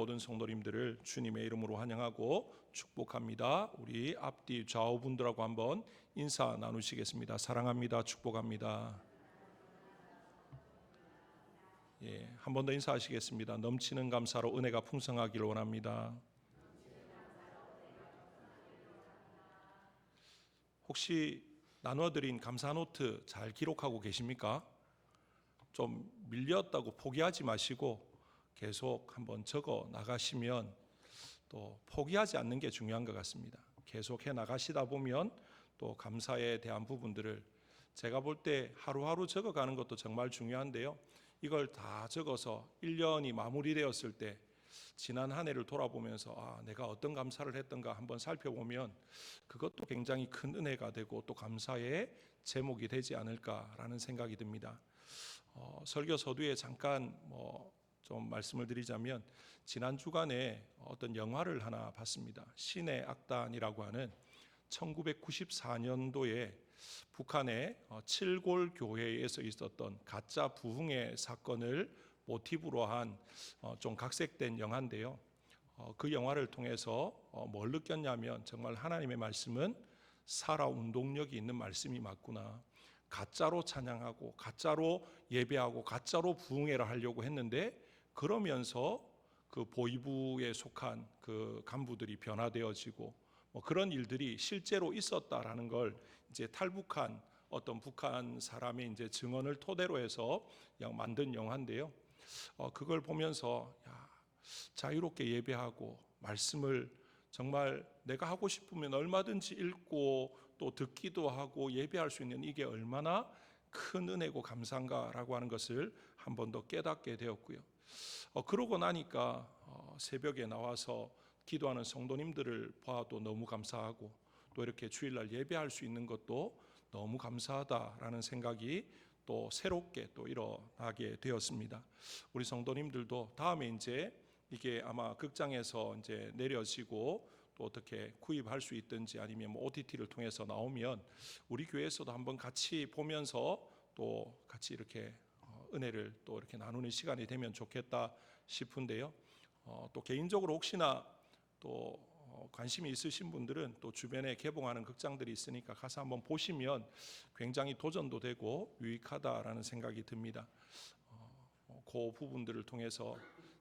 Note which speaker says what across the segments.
Speaker 1: 모든 성도님들을 주님의 이름으로 환영하고 축복합니다. 우리 앞뒤 좌우분들하고 한번 인사 나누시겠습니다. 사랑합니다. 축복합니다. 한 번 더 인사하시겠습니다. 넘치는 감사로 은혜가 풍성하기를 원합니다. 혹시 나눠드린 감사 노트 잘 기록하고 계십니까? 좀 밀렸다고 포기하지 마시고 계속 한번 적어 나가시면 또 포기하지 않는 게 중요한 것 같습니다. 계속 해 나가시다 보면 또 감사에 대한 부분들을 제가 볼 때 하루하루 적어가는 것도 정말 중요한데요. 이걸 다 적어서 1년이 마무리되었을 때 지난 한 해를 돌아보면서 내가 어떤 감사를 했던가 한번 살펴보면 그것도 굉장히 큰 은혜가 되고 또 감사의 제목이 되지 않을까라는 생각이 듭니다. 설교 서두에 잠깐 좀 말씀을 드리자면 지난 주간에 어떤 영화를 하나 봤습니다. 신의 악단이라고 하는 1994년도에 북한의 칠골 교회에서 있었던 가짜 부흥회 사건을 모티브로 한 좀 각색된 영화인데요. 그 영화를 통해서 뭘 느꼈냐면 정말 하나님의 말씀은 살아 운동력이 있는 말씀이 맞구나. 가짜로 찬양하고 가짜로 예배하고 가짜로 부흥회를 하려고 했는데 그러면서 그 보위부에 속한 그 간부들이 변화되어지고 그런 일들이 실제로 있었다라는 걸 이제 탈북한 어떤 북한 사람의 이제 증언을 토대로 해서 만든 영화인데요. 그걸 보면서 자유롭게 예배하고 말씀을 정말 내가 하고 싶으면 얼마든지 읽고 또 듣기도 하고 예배할 수 있는 이게 얼마나 큰 은혜고 감사인가라고 하는 것을 한 번 더 깨닫게 되었고요. 그러고 나니까 새벽에 나와서 기도하는 성도님들을 봐도 너무 감사하고 또 이렇게 주일날 예배할 수 있는 것도 너무 감사하다라는 생각이 또 새롭게 또 일어나게 되었습니다. 우리 성도님들도 다음에 이제 이게 아마 극장에서 이제 내려지고 또 어떻게 구입할 수 있든지 아니면 OTT를 통해서 나오면 우리 교회에서도 한번 같이 보면서 또 같이 이렇게 은혜를 또 이렇게 나누는 시간이 되면 좋겠다 싶은데요. 또 개인적으로 혹시나 또 관심이 있으신 분들은 또 주변에 개봉하는 극장들이 있으니까 가서 한번 보시면 굉장히 도전도 되고 유익하다라는 생각이 듭니다. 그 부분들을 통해서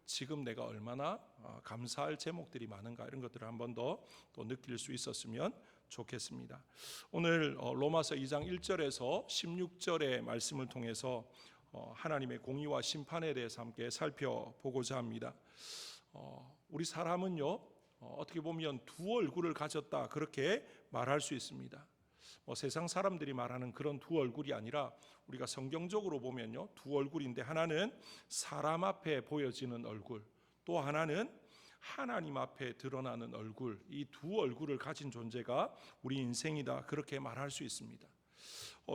Speaker 1: 지금 내가 얼마나 감사할 제목들이 많은가 이런 것들을 한 번 더 또 느낄 수 있었으면 좋겠습니다. 오늘 로마서 2장 1절에서 16절의 말씀을 통해서 하나님의 공의와 심판에 대해서 함께 살펴보고자 합니다. 우리 사람은요 어떻게 보면 두 얼굴을 가졌다 그렇게 말할 수 있습니다. 세상 사람들이 말하는 그런 두 얼굴이 아니라 우리가 성경적으로 보면요 두 얼굴인데 하나는 사람 앞에 보여지는 얼굴, 또 하나는 하나님 앞에 드러나는 얼굴, 이 두 얼굴을 가진 존재가 우리 인생이다 그렇게 말할 수 있습니다.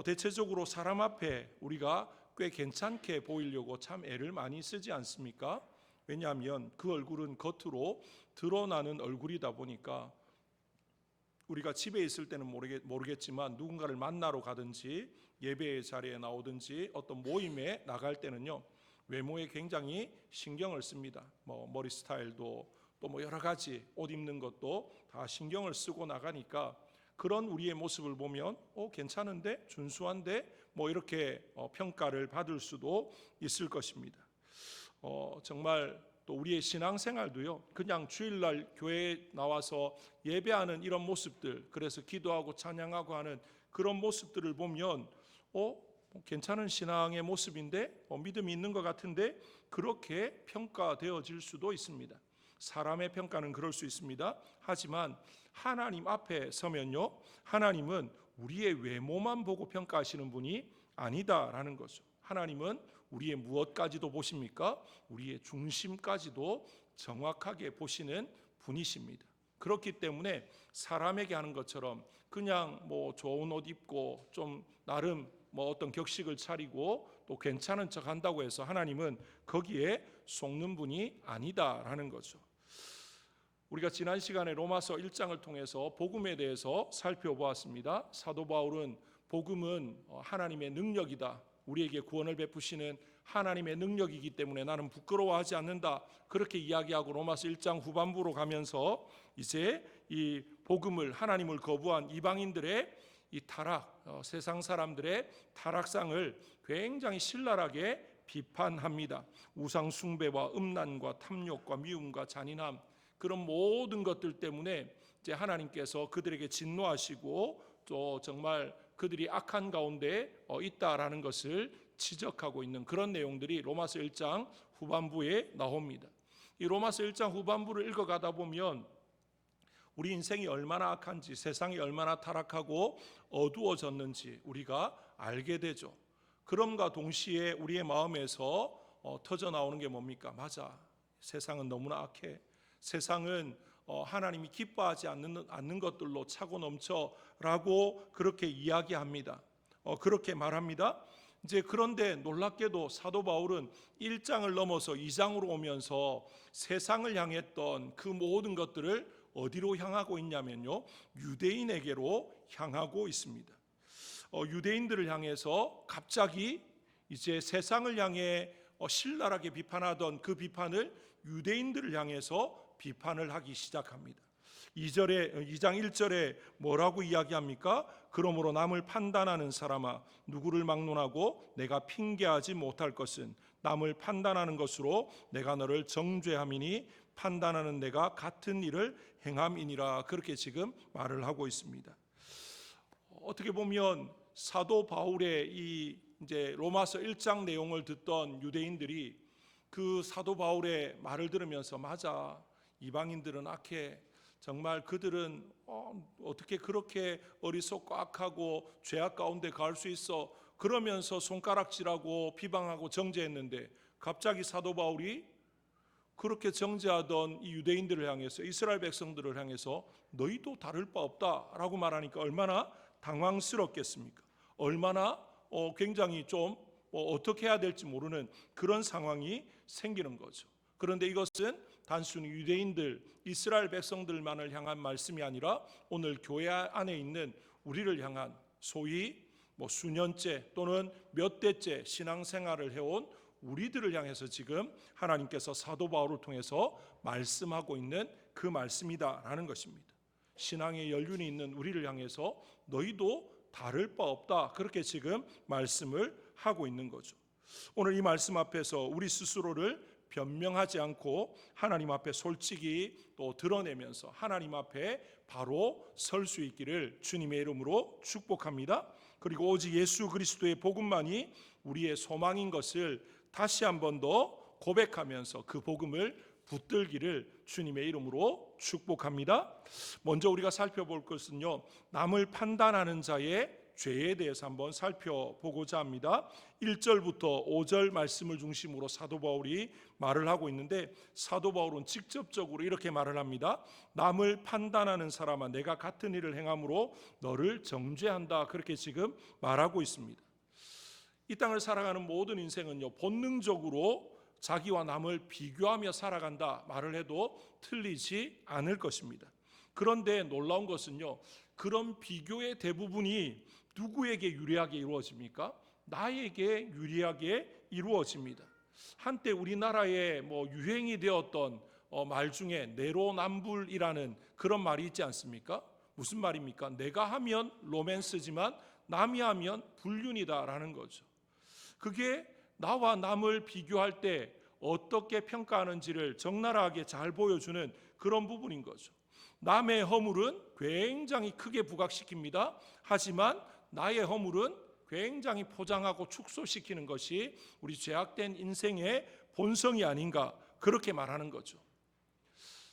Speaker 1: 대체적으로 사람 앞에 우리가 꽤 괜찮게 보이려고 참 애를 많이 쓰지 않습니까? 왜냐하면 그 얼굴은 겉으로 드러나는 얼굴이다 보니까 우리가 집에 있을 때는 모르겠지만 누군가를 만나러 가든지 예배의 자리에 나오든지 어떤 모임에 나갈 때는요 외모에 굉장히 신경을 씁니다. 머리 스타일도 또 여러 가지 옷 입는 것도 다 신경을 쓰고 나가니까 그런 우리의 모습을 보면 괜찮은데 준수한데 이렇게 평가를 받을 수도 있을 것입니다. 정말 또 우리의 신앙생활도요 그냥 주일날 교회에 나와서 예배하는 이런 모습들, 그래서 기도하고 찬양하고 하는 그런 모습들을 보면 괜찮은 신앙의 모습인데 믿음이 있는 것 같은데 그렇게 평가되어질 수도 있습니다. 사람의 평가는 그럴 수 있습니다. 하지만 하나님 앞에 서면요 하나님은 우리의 외모만 보고 평가하시는 분이 아니다라는 거죠. 하나님은 우리의 무엇까지도 보십니까? 우리의 중심까지도 정확하게 보시는 분이십니다. 그렇기 때문에 사람에게 하는 것처럼 그냥 좋은 옷 입고 좀 나름 어떤 격식을 차리고 또 괜찮은 척 한다고 해서 하나님은 거기에 속는 분이 아니다라는 거죠. 우리가 지난 시간에 로마서 1장을 통해서 복음에 대해서 살펴보았습니다. 사도 바울은 복음은 하나님의 능력이다, 우리에게 구원을 베푸시는 하나님의 능력이기 때문에 나는 부끄러워하지 않는다. 그렇게 이야기하고 로마서 1장 후반부로 가면서 이제 이 복음을, 하나님을 거부한 이방인들의 이 타락, 세상 사람들의 타락상을 굉장히 신랄하게 비판합니다. 우상 숭배와 음란과 탐욕과 미움과 잔인함, 그런 모든 것들 때문에 이제 하나님께서 그들에게 진노하시고 또 정말 그들이 악한 가운데 있다라는 것을 지적하고 있는 그런 내용들이 로마서 1장 후반부에 나옵니다. 이 로마서 1장 후반부를 읽어가다 보면 우리 인생이 얼마나 악한지, 세상이 얼마나 타락하고 어두워졌는지 우리가 알게 되죠. 그럼과 동시에 우리의 마음에서 터져 나오는 게 뭡니까? 맞아, 세상은 너무나 악해. 세상은 하나님이 기뻐하지 않는 것들로 차고 넘쳐라고 그렇게 이야기합니다. 그렇게 말합니다. 이제 그런데 놀랍게도 사도 바울은 1장을 넘어서 2장으로 오면서 세상을 향했던 그 모든 것들을 어디로 향하고 있냐면요, 유대인에게로 향하고 있습니다. 유대인들을 향해서 갑자기 이제 세상을 향해 신랄하게 비판하던 그 비판을 유대인들을 향해서 비판을 하기 시작합니다. 2장 1절에 뭐라고 이야기합니까? 그러므로 남을 판단하는 사람아, 누구를 막론하고 내가 핑계하지 못할 것은 남을 판단하는 것으로 내가 너를 정죄함이니 판단하는 내가 같은 일을 행함이니라. 그렇게 지금 말을 하고 있습니다. 어떻게 보면 사도 바울의 이 이제 로마서 1장 내용을 듣던 유대인들이 그 사도 바울의 말을 들으면서 맞아, 이방인들은 악해. 정말 그들은 어떻게 그렇게 어리석고 악하고 죄악 가운데 갈 수 있어. 그러면서 손가락질하고 비방하고 정죄했는데 갑자기 사도 바울이 그렇게 정죄하던 이 유대인들을 향해서, 이스라엘 백성들을 향해서 너희도 다를 바 없다라고 말하니까 얼마나 당황스럽겠습니까? 얼마나 굉장히 좀 어떻게 해야 될지 모르는 그런 상황이 생기는 거죠. 그런데 이것은 단순히 유대인들, 이스라엘 백성들만을 향한 말씀이 아니라 오늘 교회 안에 있는 우리를 향한, 소위 수년째 또는 몇 대째 신앙생활을 해온 우리들을 향해서 지금 하나님께서 사도 바울을 통해서 말씀하고 있는 그 말씀이다라는 것입니다. 신앙의 연륜이 있는 우리를 향해서 너희도 다를 바 없다, 그렇게 지금 말씀을 하고 있는 거죠. 오늘 이 말씀 앞에서 우리 스스로를 변명하지 않고 하나님 앞에 솔직히 또 드러내면서 하나님 앞에 바로 설 수 있기를 주님의 이름으로 축복합니다. 그리고 오직 예수 그리스도의 복음만이 우리의 소망인 것을 다시 한 번 더 고백하면서 그 복음을 붙들기를 주님의 이름으로 축복합니다. 먼저 우리가 살펴볼 것은요, 남을 판단하는 자의 죄에 대해서 한번 살펴보고자 합니다. 1절부터 5절 말씀을 중심으로 사도 바울이 말을 하고 있는데, 사도 바울은 직접적으로 이렇게 말을 합니다. 남을 판단하는 사람아, 내가 같은 일을 행함으로 너를 정죄한다. 그렇게 지금 말하고 있습니다. 이 땅을 살아가는 모든 인생은요, 본능적으로 자기와 남을 비교하며 살아간다 말을 해도 틀리지 않을 것입니다. 그런데 놀라운 것은요, 그런 비교의 대부분이 누구에게 유리하게 이루어집니까? 나에게 유리하게 이루어집니다. 한때 우리나라에 유행이 되었던 말 중에 내로남불이라는 그런 말이 있지 않습니까? 무슨 말입니까? 내가 하면 로맨스지만 남이 하면 불륜이다라는 거죠. 그게 나와 남을 비교할 때 어떻게 평가하는지를 적나라하게 잘 보여주는 그런 부분인 거죠. 남의 허물은 굉장히 크게 부각시킵니다. 하지만 나의 허물은 굉장히 포장하고 축소시키는 것이 우리 죄악된 인생의 본성이 아닌가, 그렇게 말하는 거죠.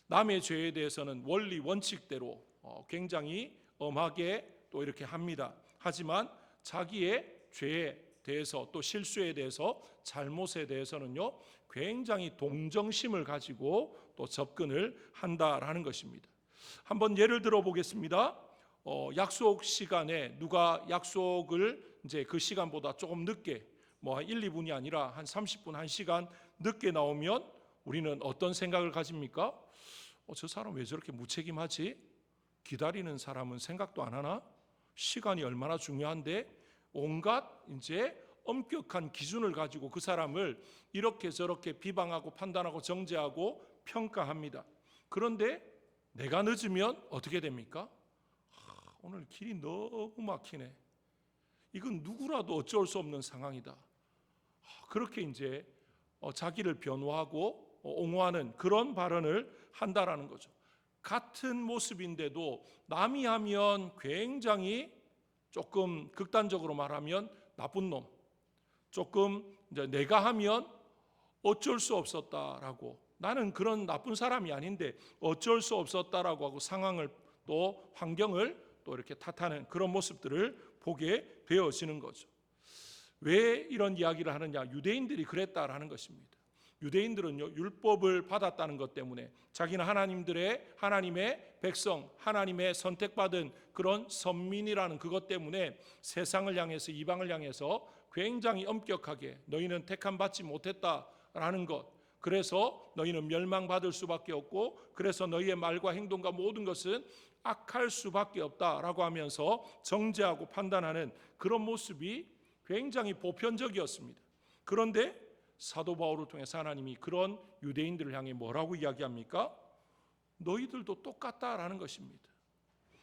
Speaker 1: 남의 죄에 대해서는 원리 원칙대로 굉장히 엄하게 또 이렇게 합니다. 하지만 자기의 죄에 대해서, 또 실수에 대해서, 잘못에 대해서는요, 굉장히 동정심을 가지고 또 접근을 한다라는 것입니다. 한번 예를 들어 보겠습니다. 약속 시간에 누가 약속을 이제 그 시간보다 조금 늦게 1, 2분이 아니라 한 30분, 1시간 늦게 나오면 우리는 어떤 생각을 가집니까? 저 사람 왜 저렇게 무책임하지? 기다리는 사람은 생각도 안 하나? 시간이 얼마나 중요한데? 온갖 이제 엄격한 기준을 가지고 그 사람을 이렇게 저렇게 비방하고 판단하고 정죄하고 평가합니다. 그런데 내가 늦으면 어떻게 됩니까? 오늘 길이 너무 막히네. 이건 누구라도 어쩔 수 없는 상황이다. 그렇게 이제 자기를 변호하고 옹호하는 그런 발언을 한다라는 거죠. 같은 모습인데도 남이 하면 굉장히 조금 극단적으로 말하면 나쁜 놈, 조금 이제 내가 하면 어쩔 수 없었다라고, 나는 그런 나쁜 사람이 아닌데 어쩔 수 없었다라고 하고 상황을 또 환경을 또 이렇게 탓하는 그런 모습들을 보게 되어지는 거죠. 왜 이런 이야기를 하느냐? 유대인들이 그랬다라는 것입니다. 유대인들은요, 율법을 받았다는 것 때문에 자기는 하나님의 백성, 하나님의 선택받은 그런 선민이라는 그것 때문에 세상을 향해서, 이방을 향해서 굉장히 엄격하게 너희는 택함 받지 못했다라는 것, 그래서 너희는 멸망받을 수밖에 없고, 그래서 너희의 말과 행동과 모든 것은 악할 수밖에 없다라고 하면서 정죄하고 판단하는 그런 모습이 굉장히 보편적이었습니다. 그런데 사도 바울을 통해서 하나님이 그런 유대인들을 향해 뭐라고 이야기합니까? 너희들도 똑같다라는 것입니다.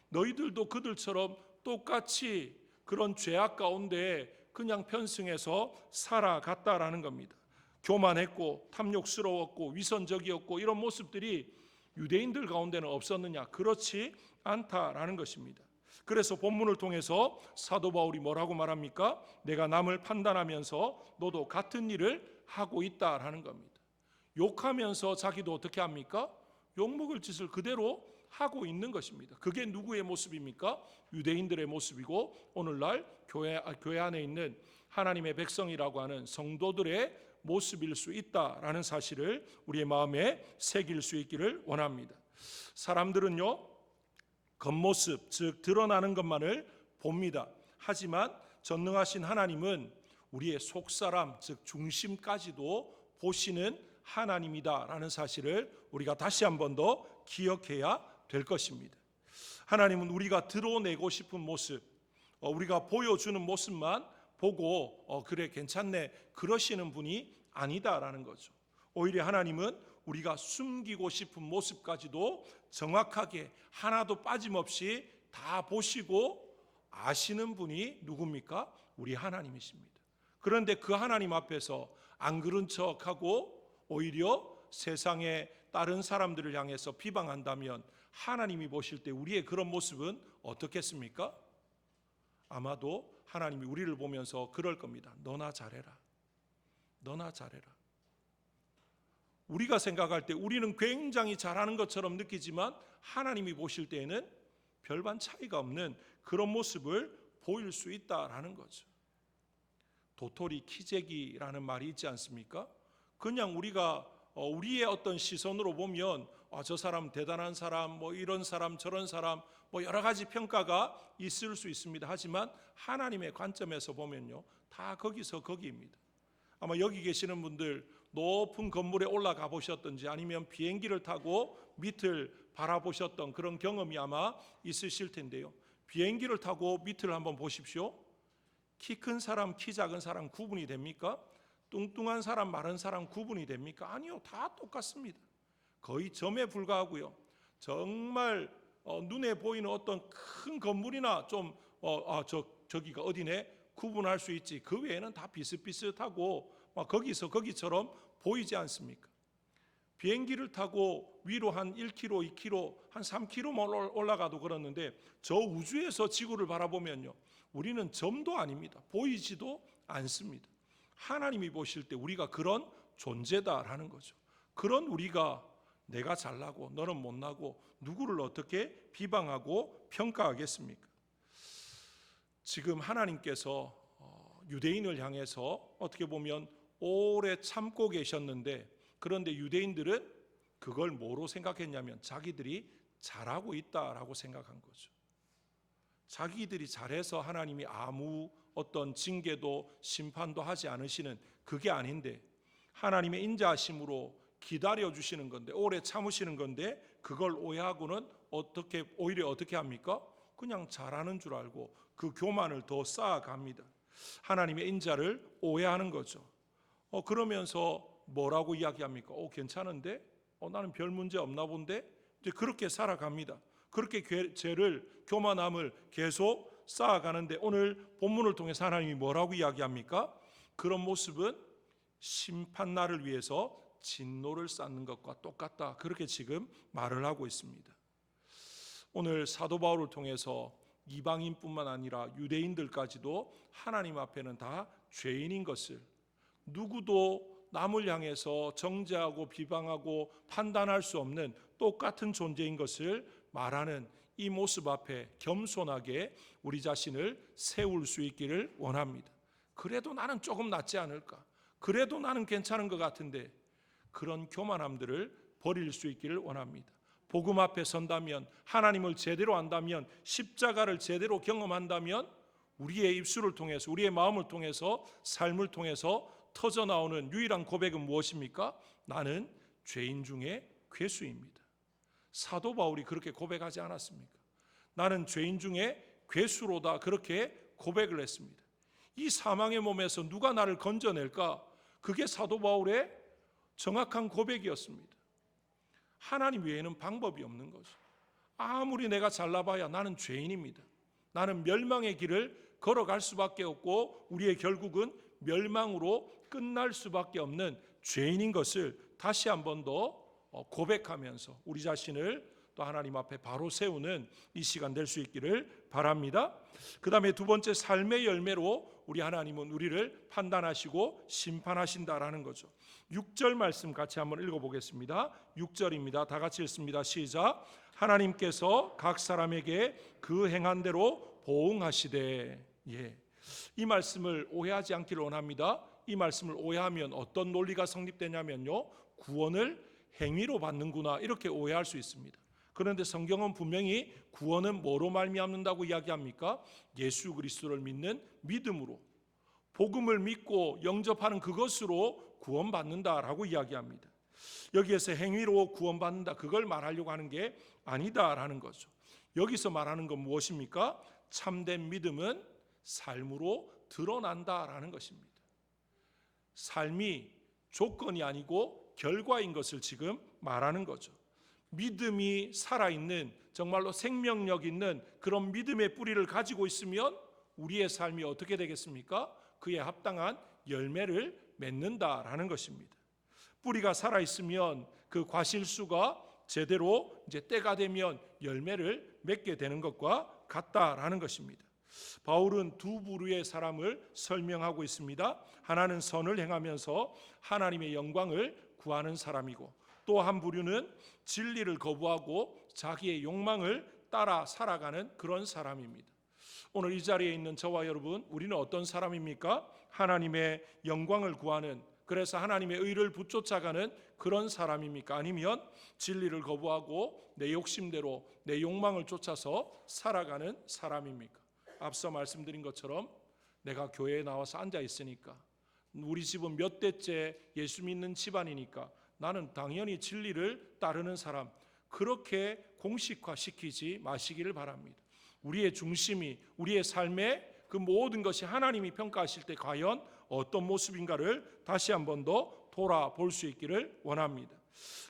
Speaker 1: 너희들도 그들처럼 똑같이 그런 죄악 가운데 그냥 편승해서 살아갔다라는 겁니다. 교만했고 탐욕스러웠고 위선적이었고 이런 모습들이 유대인들 가운데는 없었느냐? 그렇지 않다라는 것입니다. 그래서 본문을 통해서 사도 바울이 뭐라고 말합니까? 내가 남을 판단하면서 너도 같은 일을 하고 있다라는 겁니다. 욕하면서 자기도 어떻게 합니까? 욕먹을 짓을 그대로 하고 있는 것입니다. 그게 누구의 모습입니까? 유대인들의 모습이고, 오늘날 교회 안에 있는 하나님의 백성이라고 하는 성도들의 모습일 수 있다라는 사실을 우리의 마음에 새길 수 있기를 원합니다. 사람들은요, 겉모습, 즉 드러나는 것만을 봅니다. 하지만 전능하신 하나님은 우리의 속사람, 즉 중심까지도 보시는 하나님이다라는 사실을 우리가 다시 한 번 더 기억해야 될 것입니다. 하나님은 우리가 드러내고 싶은 모습, 우리가 보여주는 모습만 보고 그래 괜찮네 그러시는 분이 아니다라는 거죠. 오히려 하나님은 우리가 숨기고 싶은 모습까지도 정확하게 하나도 빠짐없이 다 보시고 아시는 분이 누굽니까? 우리 하나님이십니다. 그런데 그 하나님 앞에서 안 그런 척하고 오히려 세상의 다른 사람들을 향해서 비방한다면 하나님이 보실 때 우리의 그런 모습은 어떻겠습니까? 아마도 하나님이 우리를 보면서 그럴 겁니다. 너나 잘해라. 너나 잘해라. 우리가 생각할 때 우리는 굉장히 잘하는 것처럼 느끼지만 하나님이 보실 때에는 별반 차이가 없는 그런 모습을 보일 수 있다라는 거죠. 도토리 키재기라는 말이 있지 않습니까? 그냥 우리가 우리의 어떤 시선으로 보면 저 사람 대단한 사람, 뭐 이런 사람 저런 사람, 뭐 여러 가지 평가가 있을 수 있습니다. 하지만 하나님의 관점에서 보면요, 다 거기서 거기입니다. 아마 여기 계시는 분들 높은 건물에 올라가 보셨던지 아니면 비행기를 타고 밑을 바라보셨던 그런 경험이 아마 있으실 텐데요. 비행기를 타고 밑을 한번 보십시오. 키 큰 사람, 키 작은 사람 구분이 됩니까? 뚱뚱한 사람, 마른 사람 구분이 됩니까? 아니요, 다 똑같습니다. 거의 점에 불과하고요. 정말 눈에 보이는 어떤 큰 건물이나 좀 저기가 어디네 구분할 수 있지. 그 외에는 다 비슷비슷하고 거기서 거기처럼 보이지 않습니까? 비행기를 타고 위로 한 1km, 2km, 한 3km 올라가도 그렇는데 저 우주에서 지구를 바라보면요, 우리는 점도 아닙니다. 보이지도 않습니다. 하나님이 보실 때 우리가 그런 존재다라는 거죠. 그런 우리가 내가 잘나고 너는 못나고 누구를 어떻게 비방하고 평가하겠습니까? 지금 하나님께서 유대인을 향해서 어떻게 보면 오래 참고 계셨는데, 그런데 유대인들은 그걸 뭐로 생각했냐면 자기들이 잘하고 있다라고 생각한 거죠. 자기들이 잘해서 하나님이 아무 어떤 징계도 심판도 하지 않으시는 그게 아닌데, 하나님의 인자하심으로 기다려주시는 건데, 오래 참으시는 건데, 그걸 오해하고는 오히려 어떻게 합니까? 그냥 잘하는 줄 알고 그 교만을 더 쌓아갑니다. 하나님의 인자를 오해하는 거죠. 그러면서 뭐라고 이야기합니까? 괜찮은데? 나는 별 문제 없나 본데? 이제 그렇게 살아갑니다. 그렇게 죄를, 교만함을 계속 쌓아가는데 오늘 본문을 통해서 하나님이 뭐라고 이야기합니까? 그런 모습은 심판날을 위해서 진노를 쌓는 것과 똑같다. 그렇게 지금 말을 하고 있습니다. 오늘 사도 바울을 통해서 이방인뿐만 아니라 유대인들까지도 하나님 앞에는 다 죄인인 것을, 누구도 남을 향해서 정죄하고 비방하고 판단할 수 없는 똑같은 존재인 것을 말하는 이 모습 앞에 겸손하게 우리 자신을 세울 수 있기를 원합니다. 그래도 나는 조금 낫지 않을까? 그래도 나는 괜찮은 것 같은데, 그런 교만함들을 버릴 수 있기를 원합니다. 복음 앞에 선다면, 하나님을 제대로 안다면, 십자가를 제대로 경험한다면 우리의 입술을 통해서, 우리의 마음을 통해서, 삶을 통해서 터져나오는 유일한 고백은 무엇입니까? 나는 죄인 중에 괴수입니다. 사도 바울이 그렇게 고백하지 않았습니까? 나는 죄인 중에 괴수로다, 그렇게 고백을 했습니다. 이 사망의 몸에서 누가 나를 건져낼까? 그게 사도 바울의 정확한 고백이었습니다. 하나님 외에는 방법이 없는 거죠. 아무리 내가 잘나봐야 나는 죄인입니다. 나는 멸망의 길을 걸어갈 수밖에 없고 우리의 결국은 멸망으로 끝날 수밖에 없는 죄인인 것을 다시 한 번 더 고백하면서 우리 자신을 또 하나님 앞에 바로 세우는 이 시간 될 수 있기를 바랍니다. 그 다음에 두 번째, 삶의 열매로 우리 하나님은 우리를 판단하시고 심판하신다라는 거죠. 6절 말씀 같이 한번 읽어보겠습니다. 6절입니다. 다 같이 읽습니다. 시작. 하나님께서 각 사람에게 그 행한 대로 보응하시되. 이 말씀을 오해하지 않기를 원합니다. 이 말씀을 오해하면 어떤 논리가 성립되냐면요, 구원을 행위로 받는구나, 이렇게 오해할 수 있습니다. 그런데 성경은 분명히 구원은 뭐로 말미암는다고 이야기합니까? 예수 그리스도를 믿는 믿음으로, 복음을 믿고 영접하는 그것으로 구원받는다라고 이야기합니다. 여기에서 행위로 구원받는다, 그걸 말하려고 하는 게 아니다라는 거죠. 여기서 말하는 건 무엇입니까? 참된 믿음은 삶으로 드러난다라는 것입니다. 삶이 조건이 아니고 결과인 것을 지금 말하는 거죠. 믿음이 살아있는, 정말로 생명력 있는 그런 믿음의 뿌리를 가지고 있으면 우리의 삶이 어떻게 되겠습니까? 그에 합당한 열매를 맺는다라는 것입니다. 뿌리가 살아있으면 그 과실수가 제대로 이제 때가 되면 열매를 맺게 되는 것과 같다라는 것입니다. 바울은 두 부류의 사람을 설명하고 있습니다. 하나는 선을 행하면서 하나님의 영광을 구하는 사람이고, 또 한 부류는 진리를 거부하고 자기의 욕망을 따라 살아가는 그런 사람입니다. 오늘 이 자리에 있는 저와 여러분, 우리는 어떤 사람입니까? 하나님의 영광을 구하는, 그래서 하나님의 의를 붙쫓아가는 그런 사람입니까? 아니면 진리를 거부하고 내 욕심대로 내 욕망을 쫓아서 살아가는 사람입니까? 앞서 말씀드린 것처럼 내가 교회에 나와서 앉아 있으니까, 우리 집은 몇 대째 예수 믿는 집안이니까 나는 당연히 진리를 따르는 사람, 그렇게 공식화시키지 마시기를 바랍니다. 우리의 중심이, 우리의 삶의 그 모든 것이 하나님이 평가하실 때 과연 어떤 모습인가를 다시 한 번 더 돌아볼 수 있기를 원합니다.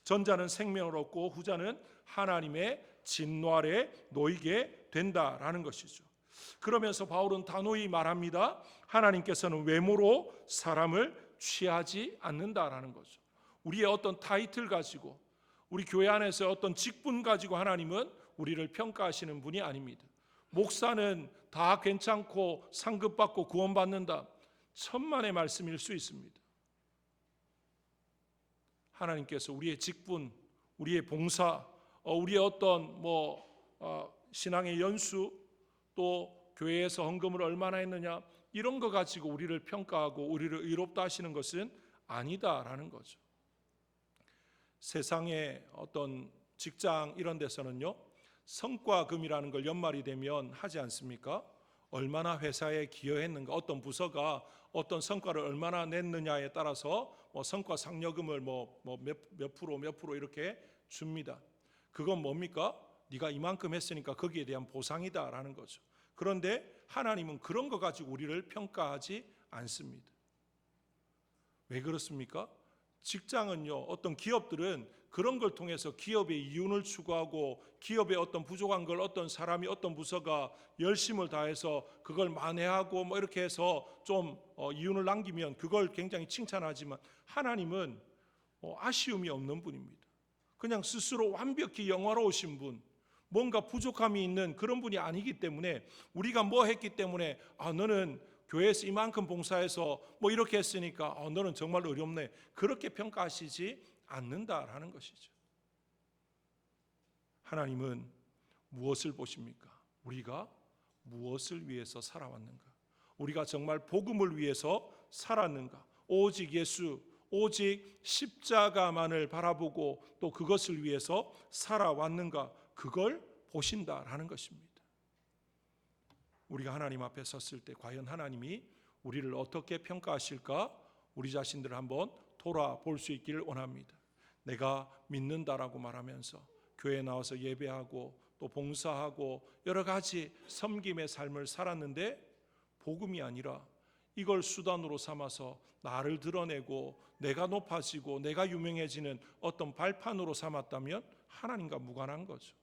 Speaker 1: 전자는 생명을 얻고 후자는 하나님의 진노 아래 놓이게 된다라는 것이죠. 그러면서 바울은 단호히 말합니다. 하나님께서는 외모로 사람을 취하지 않는다라는 거죠. 우리의 어떤 타이틀 가지고, 우리 교회 안에서 어떤 직분 가지고 하나님은 우리를 평가하시는 분이 아닙니다. 목사는 다 괜찮고 상급받고 구원받는다, 천만의 말씀일 수 있습니다. 하나님께서 우리의 직분, 우리의 봉사, 우리의 어떤 신앙의 연수, 또 교회에서 헌금을 얼마나 했느냐, 이런 거 가지고 우리를 평가하고 우리를 의롭다 하시는 것은 아니다라는 거죠. 세상의 어떤 직장 이런 데서는요, 성과금이라는 걸 연말이 되면 하지 않습니까? 얼마나 회사에 기여했는가, 어떤 부서가 어떤 성과를 얼마나 냈느냐에 따라서 성과 상여금을 몇 프로 이렇게 줍니다. 그건 뭡니까? 네가 이만큼 했으니까 거기에 대한 보상이다라는 거죠. 그런데 하나님은 그런 거 가지고 우리를 평가하지 않습니다. 왜 그렇습니까? 직장은요, 어떤 기업들은 그런 걸 통해서 기업의 이윤을 추구하고 기업의 어떤 부족한 걸 어떤 사람이 어떤 부서가 열심을 다해서 그걸 만회하고 뭐 이렇게 해서 좀 이윤을 남기면 그걸 굉장히 칭찬하지만 하나님은 아쉬움이 없는 분입니다. 그냥 스스로 완벽히 영화로우신 분, 뭔가 부족함이 있는 그런 분이 아니기 때문에 우리가 뭐 했기 때문에 너는 교회에서 이만큼 봉사해서 뭐 이렇게 했으니까 너는 정말 어렵네, 그렇게 평가하시지 않는다라는 것이죠. 하나님은 무엇을 보십니까? 우리가 무엇을 위해서 살아왔는가? 우리가 정말 복음을 위해서 살았는가? 오직 예수, 오직 십자가만을 바라보고 또 그것을 위해서 살아왔는가? 그걸 보신다라는 것입니다. 우리가 하나님 앞에 섰을 때 과연 하나님이 우리를 어떻게 평가하실까? 우리 자신들을 한번 돌아볼 수 있기를 원합니다. 내가 믿는다라고 말하면서 교회에 나와서 예배하고 또 봉사하고 여러 가지 섬김의 삶을 살았는데 복음이 아니라 이걸 수단으로 삼아서 나를 드러내고 내가 높아지고 내가 유명해지는 어떤 발판으로 삼았다면 하나님과 무관한 거죠.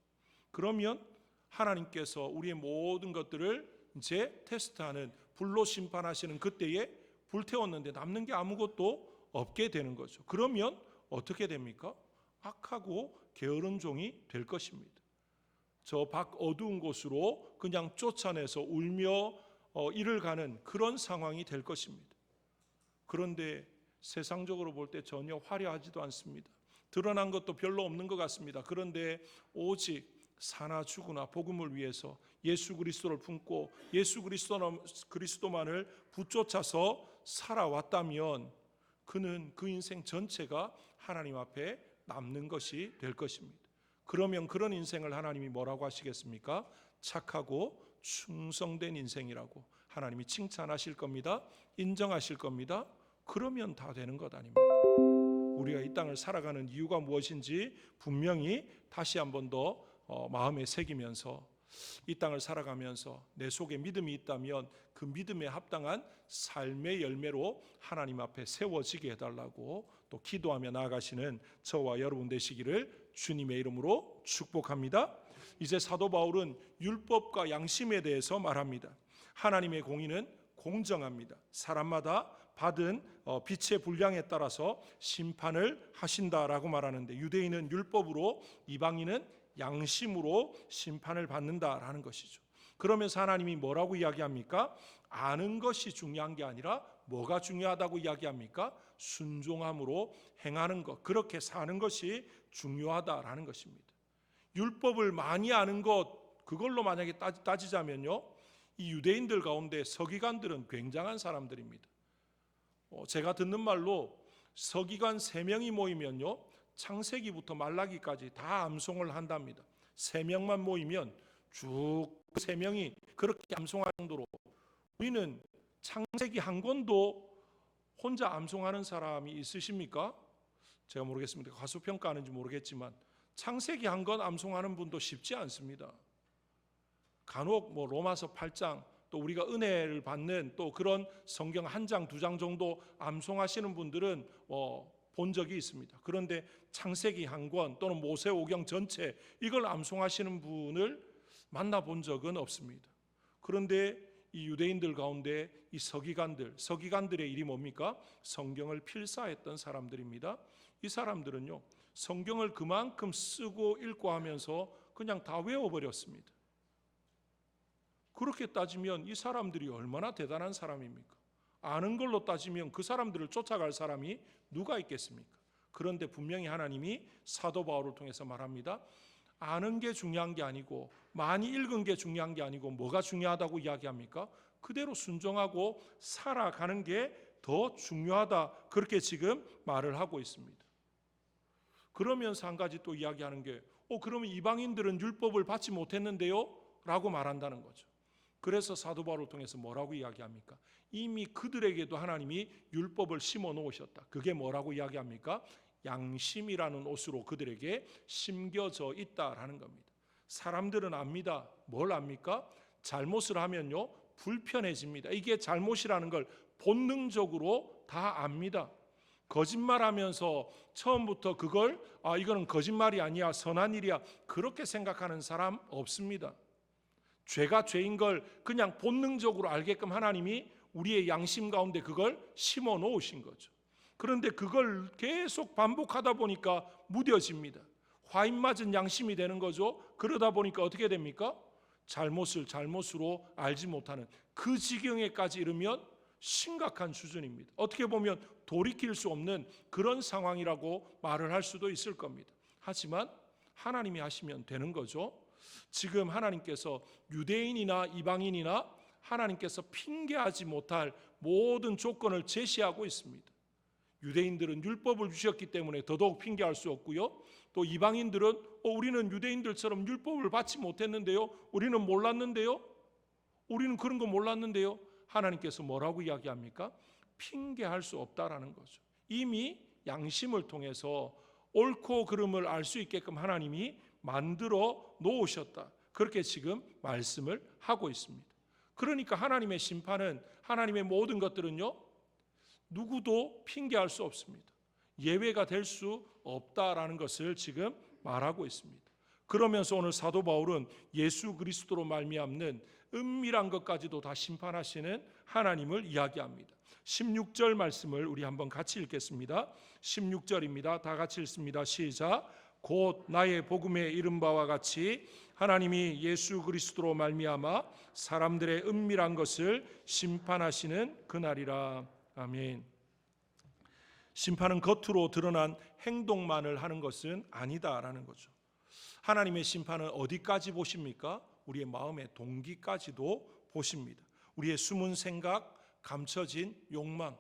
Speaker 1: 그러면 하나님께서 우리의 모든 것들을 이제 테스트하는, 불로 심판하시는 그때에 불태웠는데 남는 게 아무것도 없게 되는 거죠. 그러면 어떻게 됩니까? 악하고 게으른 종이 될 것입니다. 저 밖 어두운 곳으로 그냥 쫓아내서 울며 이를 가는 그런 상황이 될 것입니다. 그런데 세상적으로 볼 때 전혀 화려하지도 않습니다. 드러난 것도 별로 없는 것 같습니다. 그런데 오직 사나 죽으나 복음을 위해서 예수 그리스도를 품고 예수 그리스도만을 붙쫓아서 살아왔다면 그는 그 인생 전체가 하나님 앞에 남는 것이 될 것입니다. 그러면 그런 인생을 하나님이 뭐라고 하시겠습니까? 착하고 충성된 인생이라고 하나님이 칭찬하실 겁니다. 인정하실 겁니다. 그러면 다 되는 것 아닙니까? 우리가 이 땅을 살아가는 이유가 무엇인지 분명히 다시 한 번 더 마음에 새기면서 이 땅을 살아가면서 내 속에 믿음이 있다면 그 믿음에 합당한 삶의 열매로 하나님 앞에 세워지게 해달라고 또 기도하며 나아가시는 저와 여러분 되시기를 주님의 이름으로 축복합니다. 이제 사도 바울은 율법과 양심에 대해서 말합니다. 하나님의 공의는 공정합니다. 사람마다 받은 빛의 분량에 따라서 심판을 하신다라고 말하는데 유대인은 율법으로, 이방인은 양심으로 심판을 받는다라는 것이죠. 그러면서 하나님이 뭐라고 이야기합니까? 아는 것이 중요한 게 아니라 뭐가 중요하다고 이야기합니까? 순종함으로 행하는 것, 그렇게 사는 것이 중요하다라는 것입니다. 율법을 많이 아는 것, 그걸로 만약에 따지자면요, 이 유대인들 가운데 서기관들은 굉장한 사람들입니다. 제가 듣는 말로 서기관 3명이 모이면요, 창세기부터 말라기까지 다 암송을 한답니다. 3명만 모이면 쭉 3명이 그렇게 암송할 정도로, 우리는 창세기 한 권도 혼자 암송하는 사람이 있으십니까? 제가 모르겠습니다. 과소평가하는지 모르겠지만 창세기 한 권 암송하는 분도 쉽지 않습니다. 간혹 로마서 8장, 또 우리가 은혜를 받는 또 그런 성경 1장 2장 정도 암송하시는 분들은 본 적이 있습니다. 그런데 창세기 한 권 또는 모세오경 전체 이걸 암송하시는 분을 만나본 적은 없습니다. 그런데 이 유대인들 가운데 이 서기관들의 일이 뭡니까? 성경을 필사했던 사람들입니다. 이 사람들은요, 성경을 그만큼 쓰고 읽고 하면서 그냥 다 외워버렸습니다. 그렇게 따지면 이 사람들이 얼마나 대단한 사람입니까? 아는 걸로 따지면 그 사람들을 쫓아갈 사람이 누가 있겠습니까? 그런데 분명히 하나님이 사도 바울을 통해서 말합니다. 아는 게 중요한 게 아니고, 많이 읽은 게 중요한 게 아니고 뭐가 중요하다고 이야기합니까? 그대로 순종하고 살아가는 게 더 중요하다, 그렇게 지금 말을 하고 있습니다. 그러면서 한 가지 또 이야기하는 게 그러면 이방인들은 율법을 받지 못했는데요? 라고 말한다는 거죠. 그래서 사도 바울을 통해서 뭐라고 이야기합니까? 이미 그들에게도 하나님이 율법을 심어 놓으셨다. 그게 뭐라고 이야기합니까? 양심이라는 옷으로 그들에게 심겨져 있다라는 겁니다. 사람들은 압니다. 뭘 압니까? 잘못을 하면요 불편해집니다. 이게 잘못이라는 걸 본능적으로 다 압니다. 거짓말하면서 처음부터 그걸 이거는 거짓말이 아니야, 선한 일이야, 그렇게 생각하는 사람 없습니다. 죄가 죄인 걸 그냥 본능적으로 알게끔 하나님이 우리의 양심 가운데 그걸 심어 놓으신 거죠. 그런데 그걸 계속 반복하다 보니까 무뎌집니다. 화인 맞은 양심이 되는 거죠. 그러다 보니까 어떻게 됩니까? 잘못을 잘못으로 알지 못하는 그 지경에까지 이르면 심각한 수준입니다. 어떻게 보면 돌이킬 수 없는 그런 상황이라고 말을 할 수도 있을 겁니다. 하지만 하나님이 하시면 되는 거죠. 지금 하나님께서 유대인이나 이방인이나 하나님께서 핑계하지 못할 모든 조건을 제시하고 있습니다. 유대인들은 율법을 주셨기 때문에 더더욱 핑계할 수 없고요. 또 이방인들은 우리는 유대인들처럼 율법을 받지 못했는데요, 우리는 몰랐는데요, 우리는 그런 거 몰랐는데요. 하나님께서 뭐라고 이야기합니까? 핑계할 수 없다라는 거죠. 이미 양심을 통해서 옳고 그름을 알 수 있게끔 하나님이 만들어 놓으셨다, 그렇게 지금 말씀을 하고 있습니다. 그러니까 하나님의 심판은, 하나님의 모든 것들은요 누구도 핑계할 수 없습니다. 예외가 될 수 없다라는 것을 지금 말하고 있습니다. 그러면서 오늘 사도 바울은 예수 그리스도로 말미암는 은밀한 것까지도 다 심판하시는 하나님을 이야기합니다. 16절 말씀을 우리 한번 같이 읽겠습니다. 16절입니다. 다 같이 읽습니다. 시작. 곧 나의 복음에 이른 바와 같이 하나님이 예수 그리스도로 말미암아 사람들의 은밀한 것을 심판하시는 그날이라. 아멘. 심판은 겉으로 드러난 행동만을 하는 것은 아니다라는 거죠. 하나님의 심판은 어디까지 보십니까? 우리의 마음의 동기까지도 보십니다. 우리의 숨은 생각, 감춰진 욕망.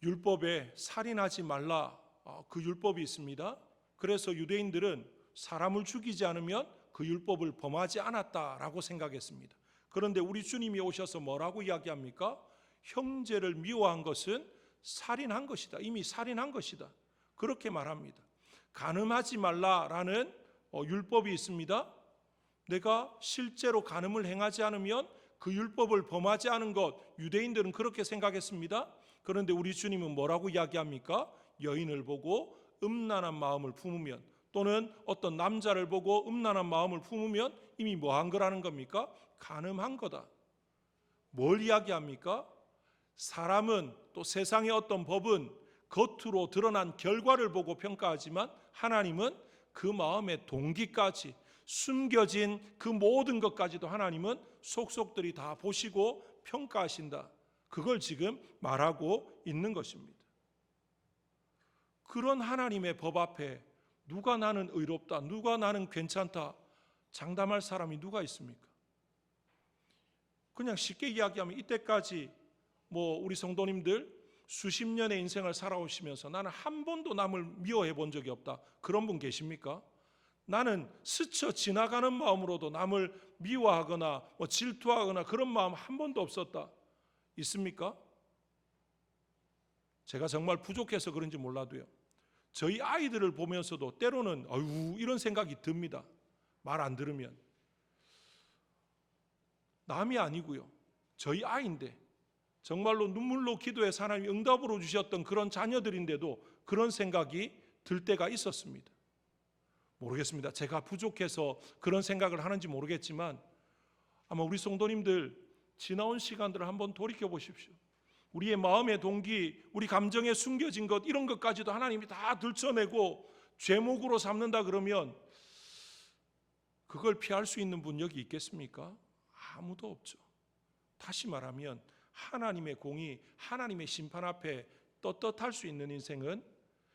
Speaker 1: 율법에 살인하지 말라, 그 율법이 있습니다. 그래서 유대인들은 사람을 죽이지 않으면 그 율법을 범하지 않았다라고 생각했습니다. 그런데 우리 주님이 오셔서 뭐라고 이야기합니까? 형제를 미워한 것은 살인한 것이다. 이미 살인한 것이다. 그렇게 말합니다. 간음하지 말라라는 율법이 있습니다. 내가 실제로 간음을 행하지 않으면 그 율법을 범하지 않은 것, 유대인들은 그렇게 생각했습니다. 그런데 우리 주님은 뭐라고 이야기합니까? 여인을 보고 음란한 마음을 품으면, 또는 어떤 남자를 보고 음란한 마음을 품으면 이미 뭐한 거라는 겁니까? 간음한 거다. 뭘 이야기합니까? 사람은, 또 세상의 어떤 법은 겉으로 드러난 결과를 보고 평가하지만 하나님은 그 마음의 동기까지, 숨겨진 그 모든 것까지도 하나님은 속속들이 다 보시고 평가하신다. 그걸 지금 말하고 있는 것입니다. 그런 하나님의 법 앞에 누가 나는 의롭다, 누가 나는 괜찮다 장담할 사람이 누가 있습니까? 그냥 쉽게 이야기하면 이때까지 우리 성도님들 수십 년의 인생을 살아오시면서 나는 한 번도 남을 미워해 본 적이 없다, 그런 분 계십니까? 나는 스쳐 지나가는 마음으로도 남을 미워하거나 질투하거나 그런 마음 한 번도 없었다, 있습니까? 제가 정말 부족해서 그런지 몰라도요, 저희 아이들을 보면서도 때로는 이런 생각이 듭니다. 말 안 들으면. 남이 아니고요, 저희 아이인데 정말로 눈물로 기도해서 하나님이 응답으로 주셨던 그런 자녀들인데도 그런 생각이 들 때가 있었습니다. 모르겠습니다. 제가 부족해서 그런 생각을 하는지 모르겠지만 아마 우리 성도님들 지나온 시간들을 한번 돌이켜 보십시오. 우리의 마음의 동기, 우리 감정에 숨겨진 것, 이런 것까지도 하나님이 다 들춰내고 죄목으로 삼는다 그러면 그걸 피할 수 있는 분 여기 있겠습니까? 아무도 없죠. 다시 말하면 하나님의 공의, 하나님의 심판 앞에 떳떳할 수 있는 인생은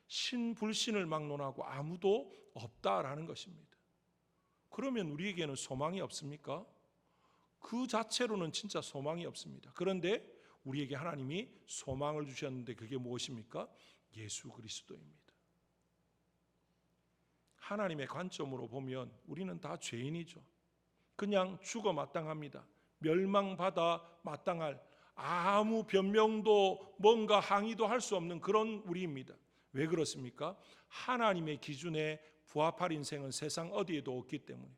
Speaker 1: 신불신을 막론하고 아무도 없다라는 것입니다. 그러면 우리에게는 소망이 없습니까? 그 자체로는 진짜 소망이 없습니다. 그런데 우리에게 하나님이 소망을 주셨는데 그게 무엇입니까? 예수 그리스도입니다. 하나님의 관점으로 보면 우리는 다 죄인이죠. 그냥 죽어 마땅합니다. 멸망받아 마땅할, 아무 변명도 뭔가 항의도 할 수 없는 그런 우리입니다. 왜 그렇습니까? 하나님의 기준에 부합할 인생은 세상 어디에도 없기 때문에.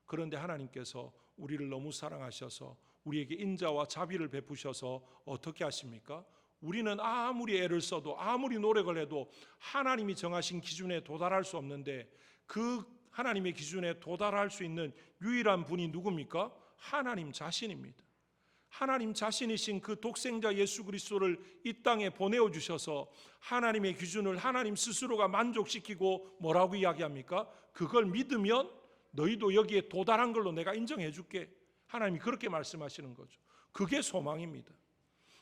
Speaker 1: 그런데 하나님께서 우리를 너무 사랑하셔서 우리에게 인자와 자비를 베푸셔서 어떻게 하십니까? 우리는 아무리 애를 써도 아무리 노력을 해도 하나님이 정하신 기준에 도달할 수 없는데, 그 하나님의 기준에 도달할 수 있는 유일한 분이 누굽니까? 하나님 자신입니다. 하나님 자신이신 그 독생자 예수 그리스도를 이 땅에 보내어 주셔서 하나님의 기준을 하나님 스스로가 만족시키고 뭐라고 이야기합니까? 그걸 믿으면 너희도 여기에 도달한 걸로 내가 인정해 줄게. 하나님이 그렇게 말씀하시는 거죠. 그게 소망입니다.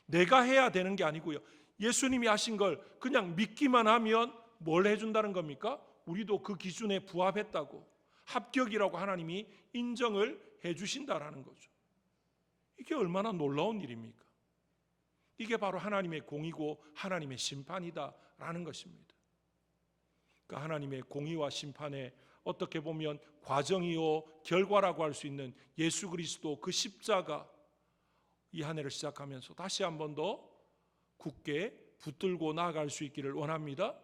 Speaker 1: 내가 해야 되는 게 아니고요. 예수님이 하신 걸 그냥 믿기만 하면 뭘 해준다는 겁니까? 우리도 그 기준에 부합했다고, 합격이라고 하나님이 인정을 해주신다라는 거죠. 이게 얼마나 놀라운 일입니까? 이게 바로 하나님의 공의고 하나님의 심판이다라는 것입니다. 그 하나님의 공의와 심판에 어떻게 보면 과정이요 결과라고 할 수 있는 예수 그리스도 그 십자가, 이 한 해를 시작하면서 다시 한 번 더 굳게 붙들고 나아갈 수 있기를 원합니다.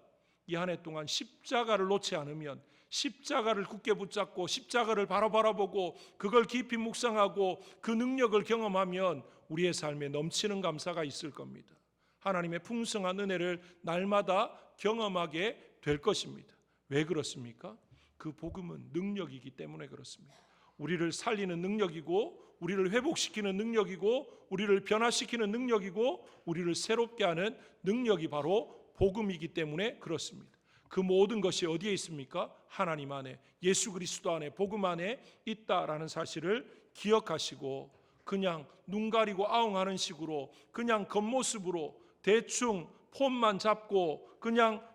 Speaker 1: 이 한 해 동안 십자가를 놓지 않으면, 십자가를 굳게 붙잡고 십자가를 바로 바라보고 그걸 깊이 묵상하고 그 능력을 경험하면 우리의 삶에 넘치는 감사가 있을 겁니다. 하나님의 풍성한 은혜를 날마다 경험하게 될 것입니다. 왜 그렇습니까? 그 복음은 능력이기 때문에 그렇습니다. 우리를 살리는 능력이고, 우리를 회복시키는 능력이고, 우리를 변화시키는 능력이고, 우리를 새롭게 하는 능력이 바로 복음이기 때문에 그렇습니다. 그 모든 것이 어디에 있습니까? 하나님 안에, 예수 그리스도 안에, 복음 안에 있다라는 사실을 기억하시고, 그냥 눈 가리고 아웅하는 식으로 그냥 겉모습으로 대충 폼만 잡고 그냥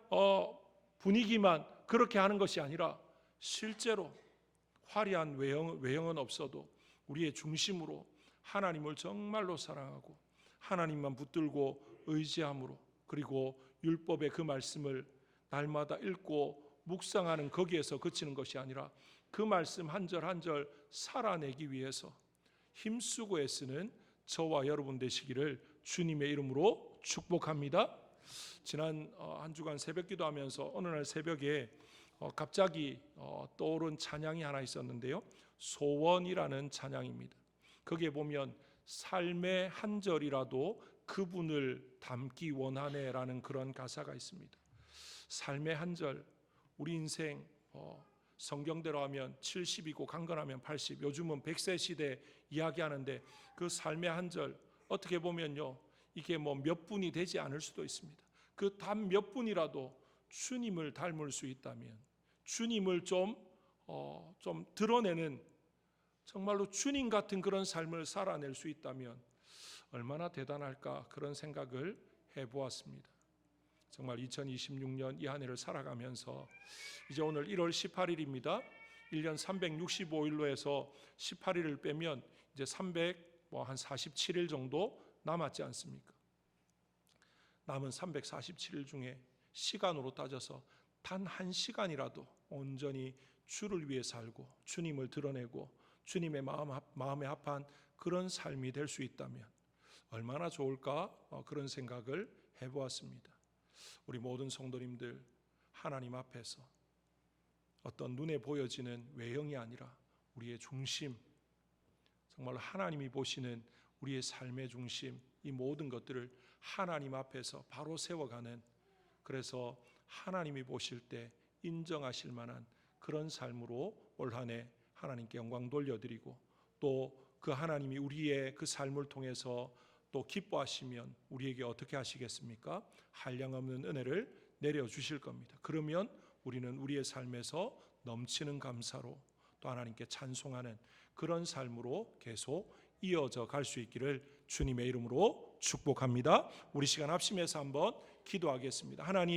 Speaker 1: 분위기만 그렇게 하는 것이 아니라, 실제로 화려한 외형은 없어도 우리의 중심으로 하나님을 정말로 사랑하고 하나님만 붙들고 의지함으로, 그리고 율법의 그 말씀을 날마다 읽고 묵상하는 거기에서 그치는 것이 아니라 그 말씀 한 절 한 절 살아내기 위해서 힘쓰고 애쓰는 저와 여러분 되시기를 주님의 이름으로 축복합니다. 지난 한 주간 새벽 기도하면서 어느 날 새벽에 갑자기 떠오른 찬양이 하나 있었는데요, 소원이라는 찬양입니다. 거기에 보면 삶의 한 절이라도 그분을 담기 원하네라는 그런 가사가 있습니다. 삶의 한 절, 우리 인생 성경대로 하면 70이고 강건하면 80, 요즘은 100세 시대 이야기하는데, 그 삶의 한 절 어떻게 보면요, 이게 뭐 몇 분이 되지 않을 수도 있습니다. 그 단 몇 분이라도 주님을 닮을 수 있다면, 주님을 좀 드러내는, 정말로 주님 같은 그런 삶을 살아낼 수 있다면 얼마나 대단할까, 그런 생각을 해보았습니다. 정말 2026년 이 한 해를 살아가면서 이제 오늘 1월 18일입니다. 1년 365일로 해서 18일을 빼면 이제 347일 정도 남았지 않습니까? 남은 347일 중에 시간으로 따져서 단 한 시간이라도 온전히 주를 위해 살고 주님을 드러내고 주님의 마음에 합한 그런 삶이 될 수 있다면 얼마나 좋을까, 그런 생각을 해보았습니다. 우리 모든 성도님들, 하나님 앞에서 어떤 눈에 보여지는 외형이 아니라 우리의 중심, 정말 하나님이 보시는 우리의 삶의 중심, 이 모든 것들을 하나님 앞에서 바로 세워가는, 그래서 하나님이 보실 때 인정하실 만한 그런 삶으로 올 한 해 하나님께 영광 돌려드리고, 또 그 하나님이 우리의 그 삶을 통해서 또 기뻐하시면 우리에게 어떻게 하시겠습니까? 한량없는 은혜를 내려주실 겁니다. 그러면 우리는 우리의 삶에서 넘치는 감사로 또 하나님께 찬송하는 그런 삶으로 계속 이어져 갈 수 있기를 주님의 이름으로 축복합니다. 우리 시간 합심해서 한번 기도하겠습니다. 하나님,